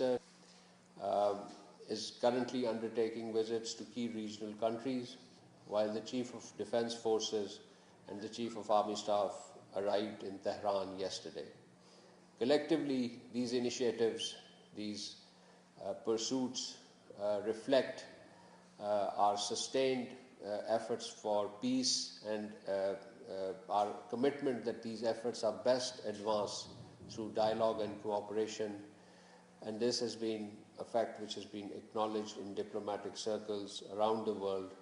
uh, is currently undertaking visits to key regional countries, while the Chief of Defense Forces and the Chief of Army Staff arrived in Tehran yesterday. Collectively, these initiatives, these pursuits reflect our sustained efforts for peace and our commitment that these efforts are best advanced through dialogue and cooperation, and this has been a fact which has been acknowledged in diplomatic circles around the world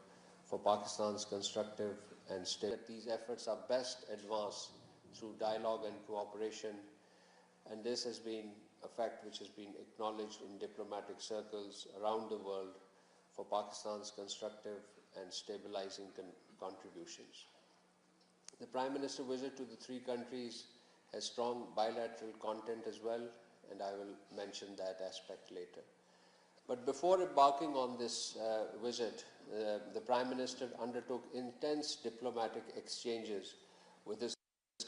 for Pakistan's constructive and stable. These efforts are best advanced through dialogue and cooperation, and this has been a fact which has been acknowledged in diplomatic circles around the world for Pakistan's constructive and stabilizing contributions. The Prime Minister's visit to the three countries has strong bilateral content as well, and I will mention that aspect later. But before embarking on this visit, the Prime Minister undertook intense diplomatic exchanges with his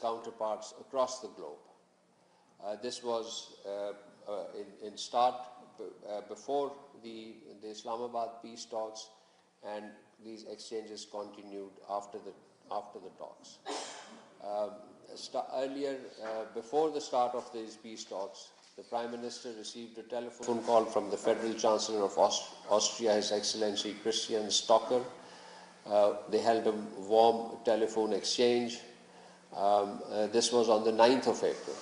counterparts across the globe. This was before the Islamabad peace talks, and these exchanges continued after the talks. Before the start of these peace talks, the Prime Minister received a telephone call from the Federal Chancellor of Austria, His Excellency Christian Stocker. They held a warm telephone exchange. This was on the 9th of April.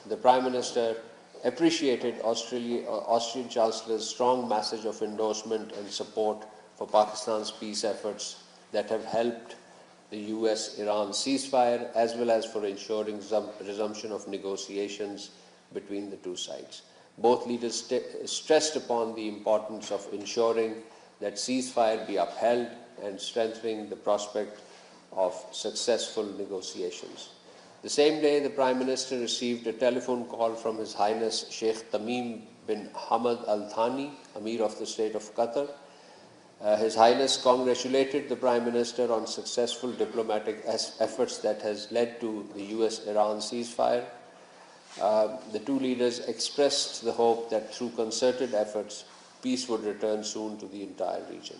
The Prime Minister appreciated Austrian Chancellor's strong message of endorsement and support for Pakistan's peace efforts that have helped the US-Iran ceasefire, as well as for ensuring resumption of negotiations between the two sides. Both leaders stressed upon the importance of ensuring that ceasefire be upheld and strengthening the prospect of successful negotiations. The same day, the Prime Minister received a telephone call from His Highness Sheikh Tamim bin Hamad Al Thani, Amir of the State of Qatar. His Highness congratulated the Prime Minister on successful diplomatic efforts that has led to the US-Iran ceasefire. The two leaders expressed the hope that through concerted efforts, peace would return soon to the entire region.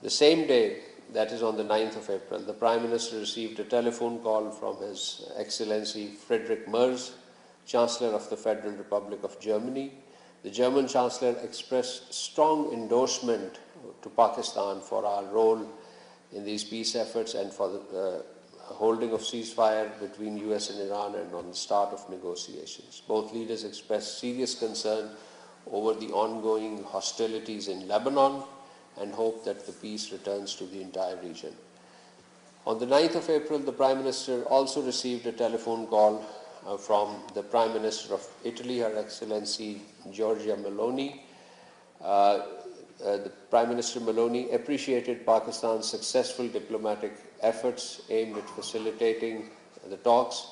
The same day, that is on the 9th of April, the Prime Minister received a telephone call from His Excellency Friedrich Merz, Chancellor of the Federal Republic of Germany. The German Chancellor expressed strong endorsement to Pakistan for our role in these peace efforts and for the holding of ceasefire between US and Iran and on the start of negotiations. Both leaders expressed serious concern over the ongoing hostilities in Lebanon and hope that the peace returns to the entire region. On the 9th of April, the Prime Minister also received a telephone call from the Prime Minister of Italy, Her Excellency Giorgia Meloni. The Prime Minister Meloni appreciated Pakistan's successful diplomatic efforts aimed at facilitating the talks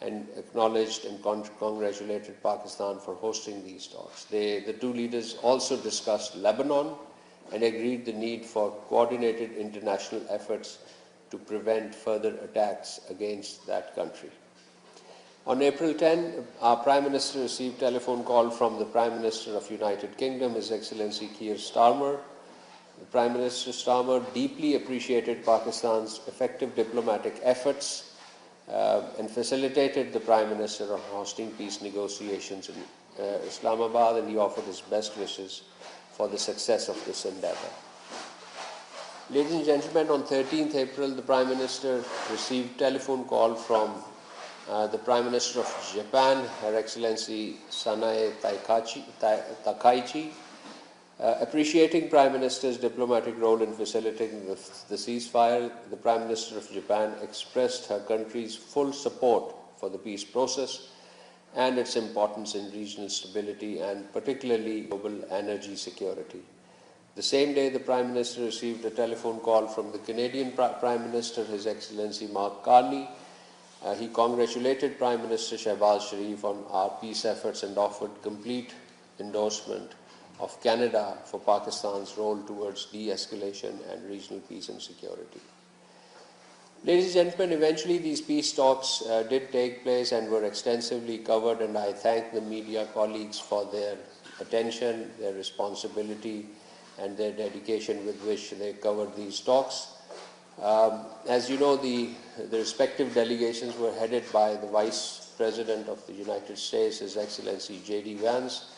and acknowledged and congratulated Pakistan for hosting these talks. The two leaders also discussed Lebanon and agreed the need for coordinated international efforts to prevent further attacks against that country. On April 10, our Prime Minister received a telephone call from the Prime Minister of United Kingdom, His Excellency Keir Starmer. The Prime Minister Starmer deeply appreciated Pakistan's effective diplomatic efforts and facilitated the Prime Minister on hosting peace negotiations in Islamabad, and he offered his best wishes for the success of this endeavor. Ladies and gentlemen, on 13th April, the Prime Minister received a telephone call from the Prime Minister of Japan, Her Excellency Sanae Takaichi. Appreciating Prime Minister's diplomatic role in facilitating the ceasefire, the Prime Minister of Japan expressed her country's full support for the peace process and its importance in regional stability and particularly global energy security. The same day, the Prime Minister received a telephone call from the Canadian Prime Minister, His Excellency Mark Carney. He congratulated Prime Minister Shehbaz Sharif on our peace efforts and offered complete endorsement of Canada for Pakistan's role towards de-escalation and regional peace and security. Ladies and gentlemen, eventually these peace talks did take place and were extensively covered, and I thank the media colleagues for their attention, their responsibility, and their dedication with which they covered these talks. As you know, the respective delegations were headed by the Vice President of the United States, His Excellency J.D. Vance,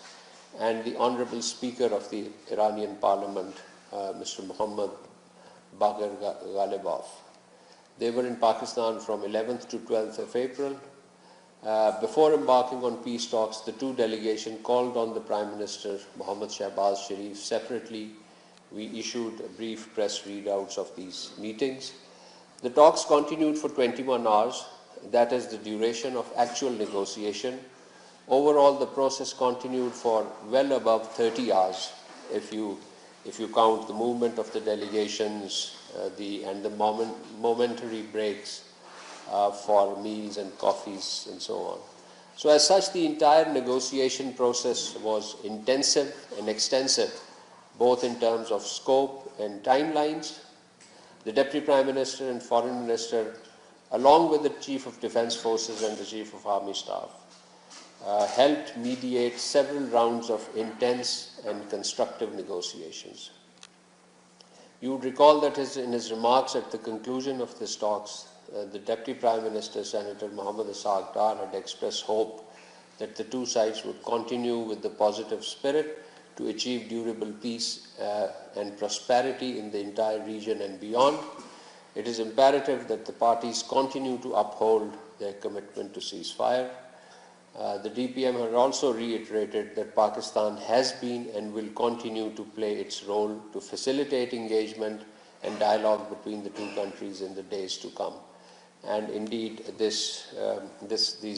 and the Honorable Speaker of the Iranian Parliament, Mr. Mohammad Bagher Ghalibaf. They were in Pakistan from 11th to 12th of April. Before embarking on peace talks, the two delegations called on the Prime Minister Mohammad Shahbaz Sharif separately. We issued brief press readouts of these meetings. The talks continued for 21 hours. That is the duration of actual negotiation. Overall, the process continued for well above 30 hours if you count the movement of the delegations and the momentary breaks for meals and coffees and so on. So as such, the entire negotiation process was intensive and extensive, both in terms of scope and timelines. The Deputy Prime Minister and Foreign Minister, along with the Chief of Defence Forces and the Chief of Army Staff, helped mediate several rounds of intense and constructive negotiations. You would recall that in his remarks at the conclusion of these talks, the Deputy Prime Minister, Senator Mohammad Ishaq Dar, had expressed hope that the two sides would continue with the positive spirit to achieve durable peace and prosperity in the entire region and beyond. It is imperative that the parties continue to uphold their commitment to ceasefire. The DPM had also reiterated that Pakistan has been and will continue to play its role to facilitate engagement and dialogue between the two countries in the days to come. And indeed, these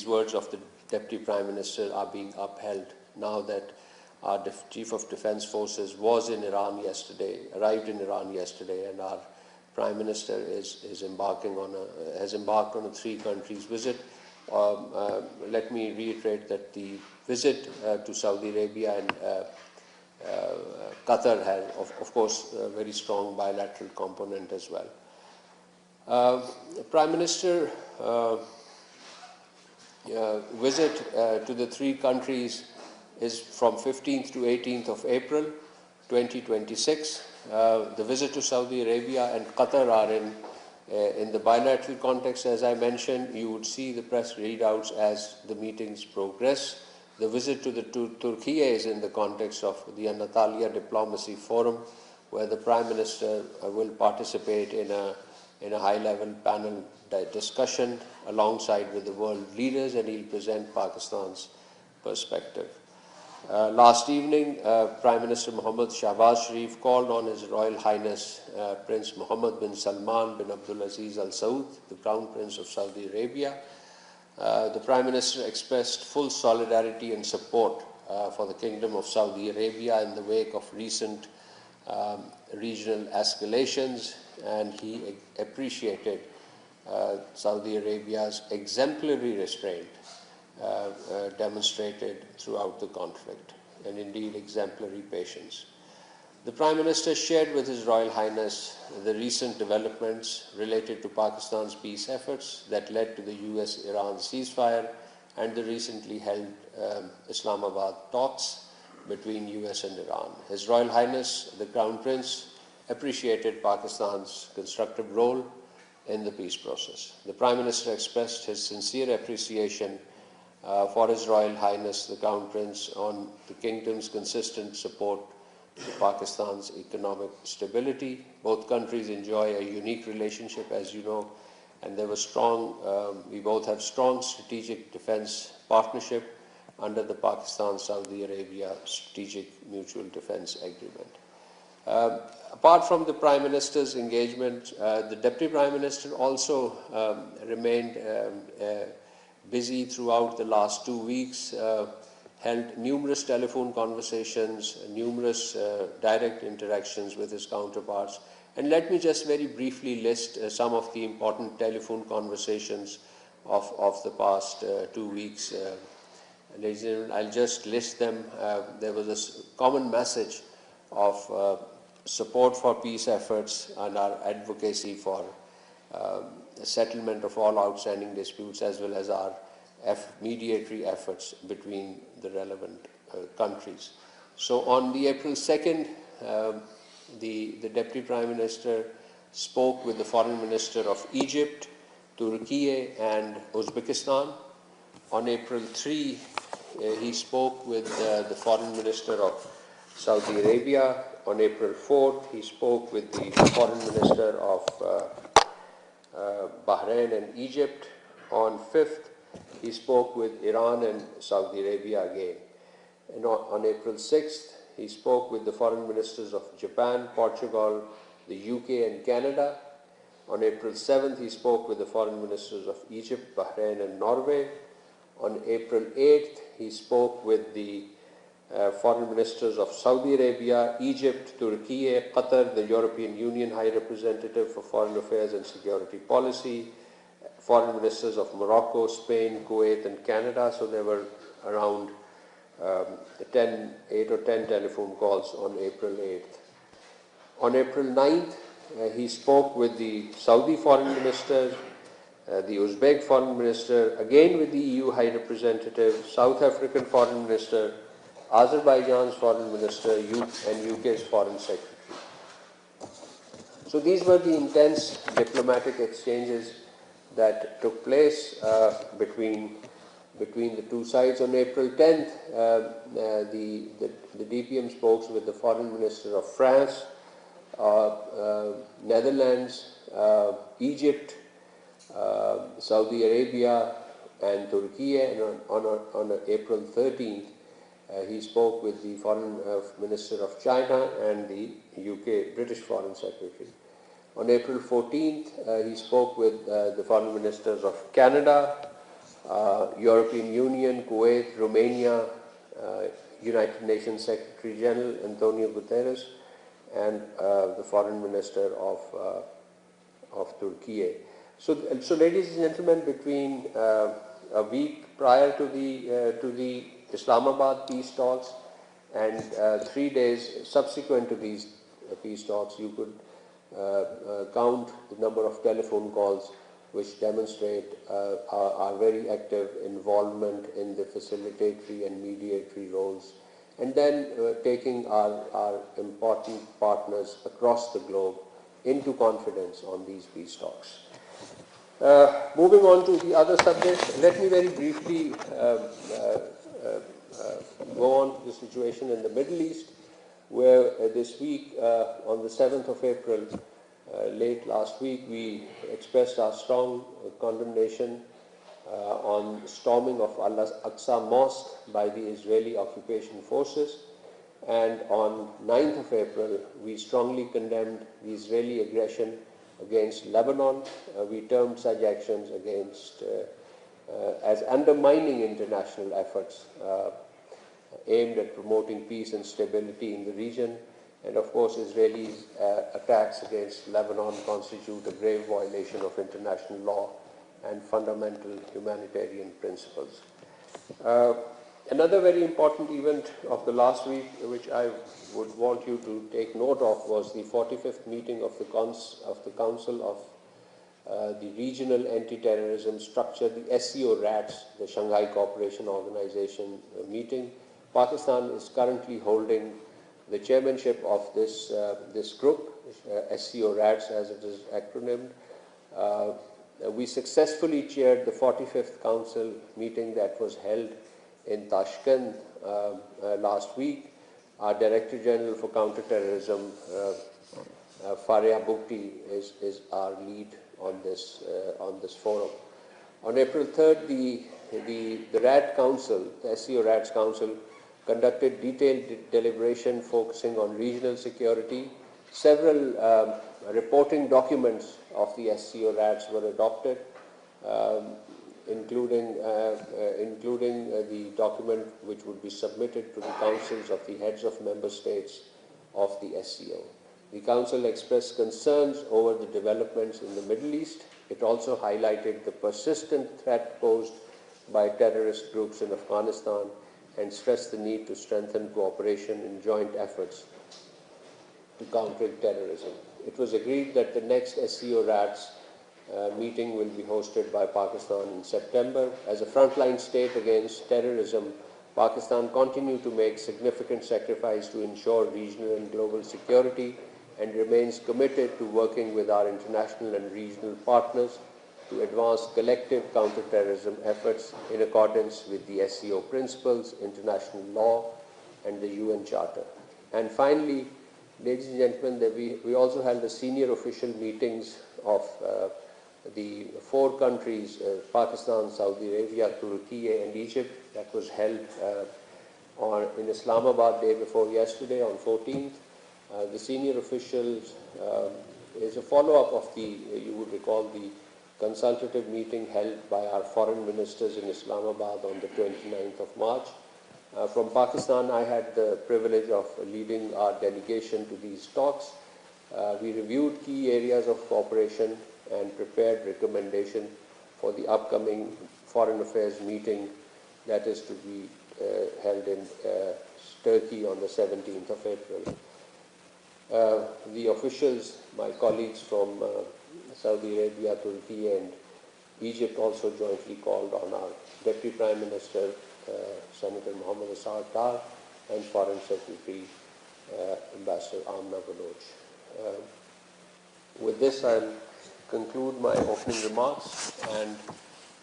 words of the Deputy Prime Minister are being upheld now that our Chief of Defence Forces was in Iran yesterday, arrived in Iran yesterday, and our Prime Minister has embarked on a three countries visit. Let me reiterate that the visit to Saudi Arabia and Qatar has, of course, a very strong bilateral component as well. The Prime Minister visit to the three countries is from 15th to 18th of April 2026. The visit to Saudi Arabia and Qatar are in the bilateral context. As I mentioned, you would see the press readouts as the meetings progress. The visit to Turkey is in the context of the Antalya Diplomacy Forum, where the Prime Minister will participate in a high-level panel discussion alongside with the world leaders, and he'll present Pakistan's perspective. Last evening, Prime Minister Mohammad Shahbaz Sharif called on His Royal Highness Prince Mohammed bin Salman bin Abdulaziz Al Saud, the Crown Prince of Saudi Arabia. The Prime Minister expressed full solidarity and support for the Kingdom of Saudi Arabia in the wake of recent regional escalations, and he appreciated Saudi Arabia's exemplary restraint demonstrated throughout the conflict, and indeed exemplary patience. The Prime Minister shared with His Royal Highness the recent developments related to Pakistan's peace efforts that led to the US-Iran ceasefire and the recently held Islamabad talks between US and Iran. His Royal Highness, the Crown Prince, appreciated Pakistan's constructive role in the peace process. The Prime Minister expressed his sincere appreciation for His Royal Highness, the Crown Prince, on the Kingdom's consistent support to Pakistan's economic stability. Both countries enjoy a unique relationship, as you know, and there was we both have strong strategic defense partnership under the Pakistan-Saudi Arabia Strategic Mutual Defense Agreement. Apart from the Prime Minister's engagement, the Deputy Prime Minister also remained busy throughout the last 2 weeks, held numerous telephone conversations, numerous direct interactions with his counterparts. And let me just very briefly list some of the important telephone conversations of the past 2 weeks. Ladies and gentlemen, I'll just list them. There was a common message of support for peace efforts and our advocacy for the settlement of all outstanding disputes, as well as our mediatory efforts between the relevant countries. So on the April 2nd, the Deputy Prime Minister spoke with the Foreign Minister of Egypt, Turkey and Uzbekistan. On April 3, he spoke with the Foreign Minister of Saudi Arabia. On April 4th, he spoke with the Foreign Minister of Bahrain and Egypt. On 5th, he spoke with Iran and Saudi Arabia again. And on April 6th, he spoke with the Foreign Ministers of Japan, Portugal, the UK and Canada. On April 7th, he spoke with the Foreign Ministers of Egypt, Bahrain and Norway. On April 8th, he spoke with the Foreign Ministers of Saudi Arabia, Egypt, Turkey, Qatar, the European Union High Representative for Foreign Affairs and Security Policy, Foreign Ministers of Morocco, Spain, Kuwait and Canada. So there were around 8 or 10 telephone calls on April 8th. On April 9th, he spoke with the Saudi Foreign Minister, the Uzbek Foreign Minister, again with the EU High Representative, South African Foreign Minister, Azerbaijan's Foreign Minister and UK's Foreign Secretary. So these were the intense diplomatic exchanges that took place between the two sides. On April 10th, the DPM spoke with the Foreign Minister of France, Netherlands, Egypt, Saudi Arabia and Turkey, and on April 13th, he spoke with the Foreign Minister of China and the UK British Foreign Secretary. On April 14th, he spoke with the Foreign Ministers of Canada, European Union, Kuwait, Romania, United Nations Secretary General Antonio Guterres, and the Foreign Minister of Turkey. So, ladies and gentlemen, between a week prior to the Islamabad peace talks and 3 days subsequent to these peace talks, you could count the number of telephone calls which demonstrate our very active involvement in the facilitatory and mediatory roles, and then taking our important partners across the globe into confidence on these peace talks. Moving on to the other subjects, let me very briefly go on to the situation in the Middle East, where this week, on the 7th of April, late last week, we expressed our strong condemnation on storming of Al-Aqsa Mosque by the Israeli occupation forces. And on 9th of April, we strongly condemned the Israeli aggression against Lebanon. We termed such actions as undermining international efforts aimed at promoting peace and stability in the region. And of course, Israeli attacks against Lebanon constitute a grave violation of international law and fundamental humanitarian principles. Another very important event of the last week, which I would want you to take note of, was the 45th meeting of the Council of the Regional Anti-Terrorism Structure, the SCO RATS, the Shanghai Cooperation Organization meeting. Pakistan is currently holding the chairmanship of this group, SCO RATS as it is acronymed. We successfully chaired the 45th Council meeting that was held in Tashkent last week. Our Director General for Counterterrorism, Faria Bukti, is our lead on this forum. On April 3rd, the RAT Council, the SCO RATS Council, conducted detailed deliberation focusing on regional security. Several reporting documents of the SCO RATS were adopted, including the document which would be submitted to the councils of the heads of member states of the SCO. The Council expressed concerns over the developments in the Middle East. It also highlighted the persistent threat posed by terrorist groups in Afghanistan and stressed the need to strengthen cooperation in joint efforts to counter terrorism. It was agreed that the next SCO RATS meeting will be hosted by Pakistan in September. As a frontline state against terrorism, Pakistan continues to make significant sacrifice to ensure regional and global security and remains committed to working with our international and regional partners to advance collective counterterrorism efforts in accordance with the SCO principles, international law, and the UN Charter. And finally, ladies and gentlemen, we also held the senior official meetings of the four countries, Pakistan, Saudi Arabia, Turkey, and Egypt, that was held in Islamabad day before yesterday on 14th. The senior officials is a follow-up of you would recall, the consultative meeting held by our foreign ministers in Islamabad on the 29th of March. From Pakistan, I had the privilege of leading our delegation to these talks. We reviewed key areas of cooperation and prepared recommendation for the upcoming foreign affairs meeting that is to be held in Turkey on the 17th of April. The officials, my colleagues from Saudi Arabia, Turkey, and Egypt also jointly called on our Deputy Prime Minister, Senator Mohammed Asar Dar, and Foreign Secretary, Ambassador Amna Baloch. With this, I'll conclude my opening remarks and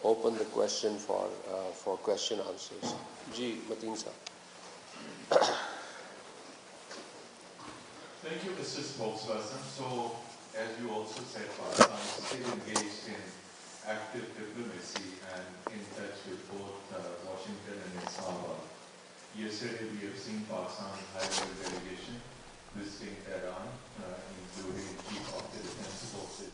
open the question for question answers. Ji, Mateen sir. Thank you, Mr. Spokesperson. So, as you also said, Pakistan is still engaged in active diplomacy and in touch with both Washington and Islamabad. Yesterday, we have seen Pakistan's high-level delegation visiting Tehran, including Chief of the Defense Forces.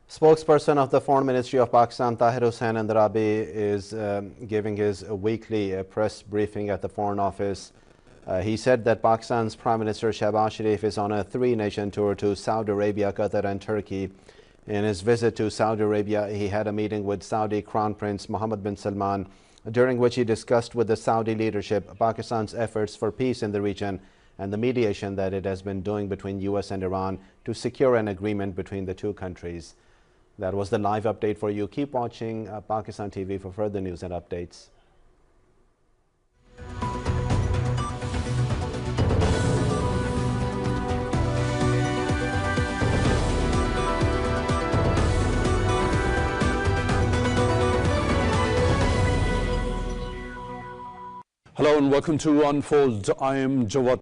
Spokesperson of the Foreign Ministry of Pakistan, Tahir Hussain Andarabi, is giving his weekly press briefing at the Foreign Office. He said that Pakistan's Prime Minister Shehbaz Sharif is on a three-nation tour to Saudi Arabia, Qatar and Turkey. In his visit to Saudi Arabia, he had a meeting with Saudi Crown Prince Mohammed bin Salman, during which he discussed with the Saudi leadership Pakistan's efforts for peace in the region and the mediation that it has been doing between US and Iran to secure an agreement between the two countries. That was the live update for you. Keep watching Pakistan TV for further news and updates. Hello and welcome to Unfold. I am Jawad.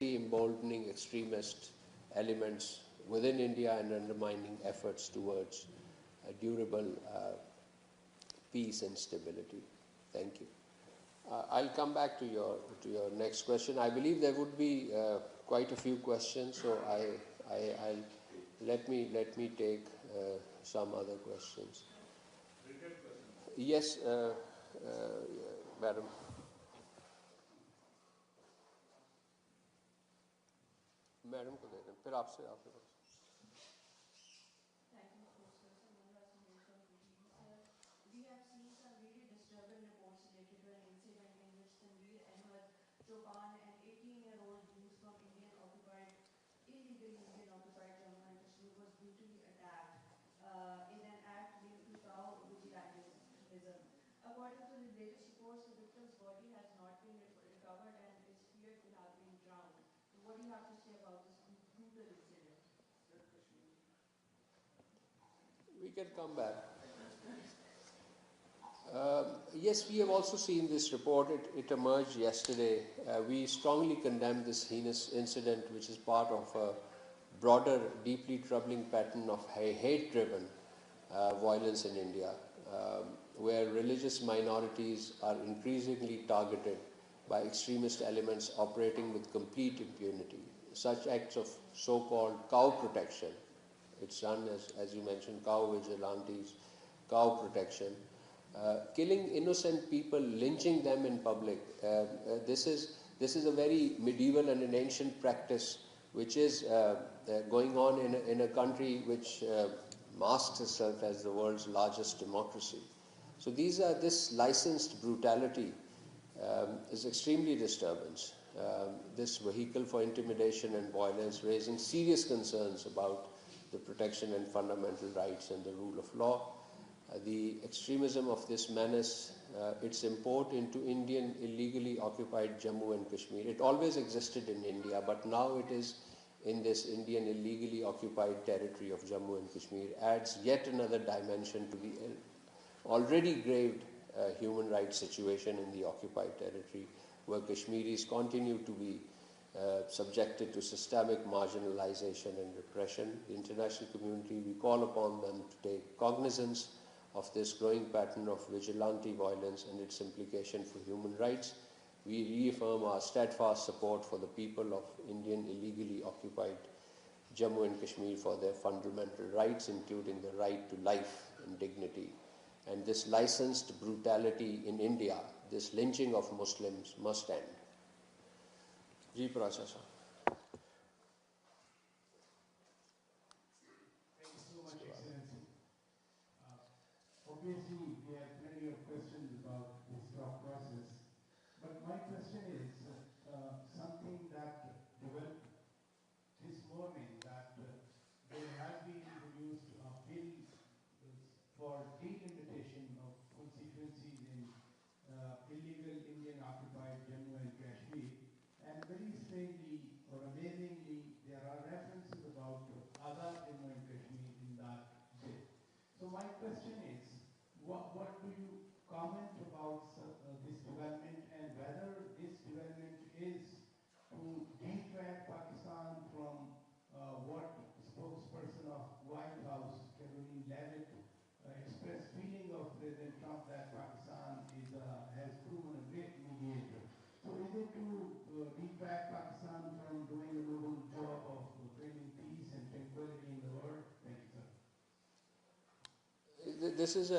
emboldening extremist elements within India and undermining efforts towards a durable peace and stability. Thank you. I'll come back to your next question. I believe there would be quite a few questions, so I'll let me take some other questions. Yes, madam. Madam को दे दें फिर आपसे आपके पास We have seen some really disturbing reports related to an incident in which Tanveer Ahmed Choban, an 18-year-old youth from illegal Indian-occupied Jammu and Kashmir, was brutally attacked in an act linked to cow vigilantism. According to the latest reports, the victim's body has not been recovered and is feared to have been drowned. What do you have to say about this brutal incident? We can come back. Yes, we have also seen this report. It emerged yesterday. We strongly condemn this heinous incident, which is part of a broader, deeply troubling pattern of hate-driven violence in India, where religious minorities are increasingly targeted by extremist elements operating with complete impunity. Such acts of so-called cow protection, it's done as you mentioned, cow vigilantes, cow protection, killing innocent people, lynching them in public. This is a very medieval and an ancient practice which is going on in a country which masks itself as the world's largest democracy. So this licensed brutality is extremely disturbing. This vehicle for intimidation and violence, raising serious concerns about the protection and fundamental rights and the rule of law. The extremism of this menace, its import into Indian illegally occupied Jammu and Kashmir. It always existed in India, but now it is in this Indian illegally occupied territory of Jammu and Kashmir, adds yet another dimension to the already grave human rights situation in the occupied territory, where Kashmiris continue to be subjected to systemic marginalization and repression. The international community, we call upon them to take cognizance of this growing pattern of vigilante violence and its implication for human rights. We reaffirm our steadfast support for the people of Indian illegally occupied Jammu and Kashmir for their fundamental rights, including the right to life and dignity. And this licensed brutality in India, this lynching of Muslims, must end. Ji Processor. Thank you so much, Excellency. Obviously, we have plenty of questions about this thought process, but my question is something that developed this morning, that there has been introduced a bill for delimitation of constituencies in illegal Indian occupied Jammu and Kashmir, and very strangely or amazingly, there are references about Azad Jammu and Kashmir in that bill. So my question is, what do you comment about this development, and whether this development is to detract Pakistan from what spokesperson of White House, Caroline Levitt, expressed feeling of President Trump that Pakistan has proven a great mediator. So is it to detract Pakistan from doing a noble job of bringing peace and tranquility in the world? Thank you, sir. This is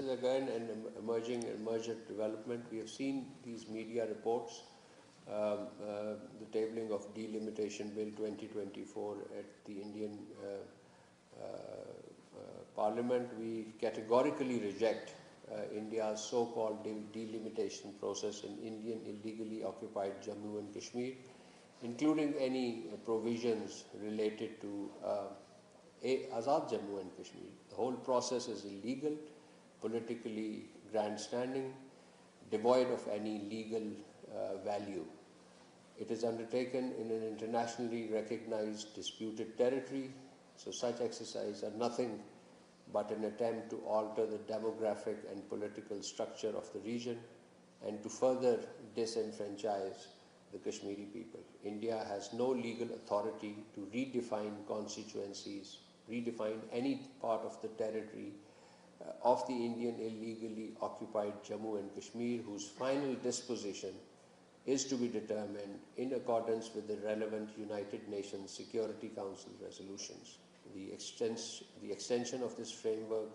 again an emergent development. We have seen these media reports, the tabling of delimitation bill 2024 at the Indian Parliament. We categorically reject India's so-called delimitation process in Indian illegally occupied Jammu and Kashmir, including any provisions related to Azad Jammu and Kashmir. The whole process is illegal, politically grandstanding, devoid of any legal value. It is undertaken in an internationally recognized disputed territory, so such exercises are nothing but an attempt to alter the demographic and political structure of the region and to further disenfranchise the Kashmiri people. India has no legal authority to redefine constituencies, redefine any part of the territory of the Indian illegally occupied Jammu and Kashmir, whose final disposition is to be determined in accordance with the relevant United Nations Security Council resolutions. The extension of this framework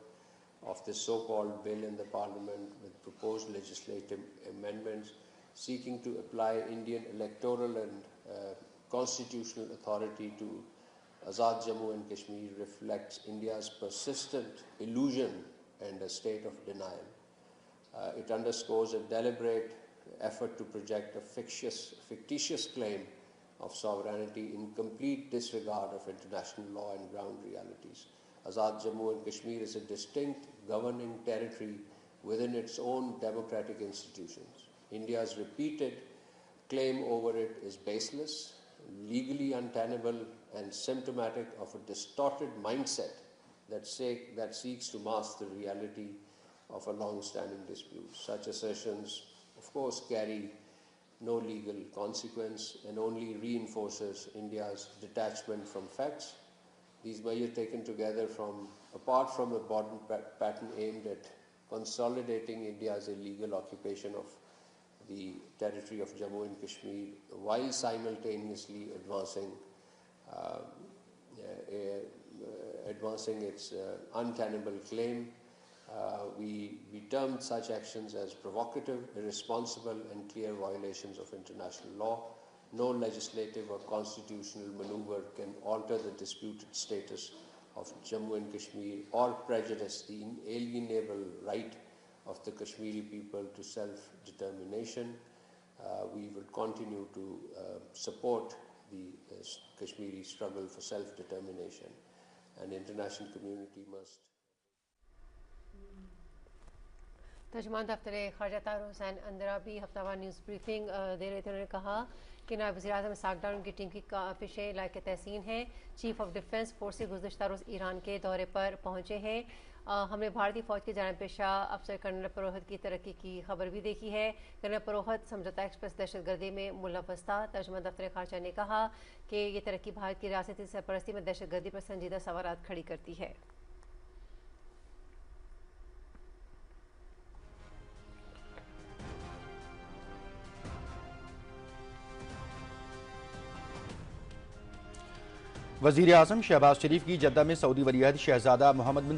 of this so-called bill in the Parliament with proposed legislative amendments seeking to apply Indian electoral and constitutional authority to Azad Jammu and Kashmir reflects India's persistent illusion and a state of denial. It underscores a deliberate effort to project a fictitious claim of sovereignty in complete disregard of international law and ground realities. Azad Jammu and Kashmir is a distinct governing territory within its own democratic institutions. India's repeated claim over it is baseless, legally untenable, and symptomatic of a distorted mindset that seeks to mask the reality of a long-standing dispute. Such assertions, of course, carry no legal consequence and only reinforces India's detachment from facts. These measures taken together apart from a broad pattern aimed at consolidating India's illegal occupation of the territory of Jammu and Kashmir while simultaneously advancing its untenable claim. We termed such actions as provocative, irresponsible, and clear violations of international law. No legislative or constitutional maneuver can alter the disputed status of Jammu and Kashmir or prejudice the inalienable right of the Kashmiri people to self-determination. We will continue to support the Kashmiri struggle for self-determination, and the international community must. तर्जुमान दफ्तर ख़ारजा Tahir Hussain Andrabi हफ्तावार news briefing दे रहे थे। उन्होंने कहा कि नायब वज़ीर-ए-आज़म साकडार उनकी team की काफ़िशें लायक तहसीन हैं। चीफ ऑफ डिफेंस फोर्सेस गुज़िश्ता रोज़ ईरान के दौरे पर पहुँचे हैं। हमने भारतीय फ़ौज के जानिब पेशा अफसर कर्नल पुरोहित की तरक्की की खबर भी देखी है। कर्नल पुरोहित समझौता एक्सप्रेस दहशतगर्दी में मुलव्वस था। तर्जुमान दफ्तर ख़ारजा ने कहा कि ये तरक्की भारत की रियासती सरपरस्ती में दहशतगर्दी पर संजीदा सवालात खड़ी करती है। वज़ीर-ए-आज़म शहबाज शरीफ की जद्दा में सऊदी वलीअहद शहजादा मोहम्मद बिन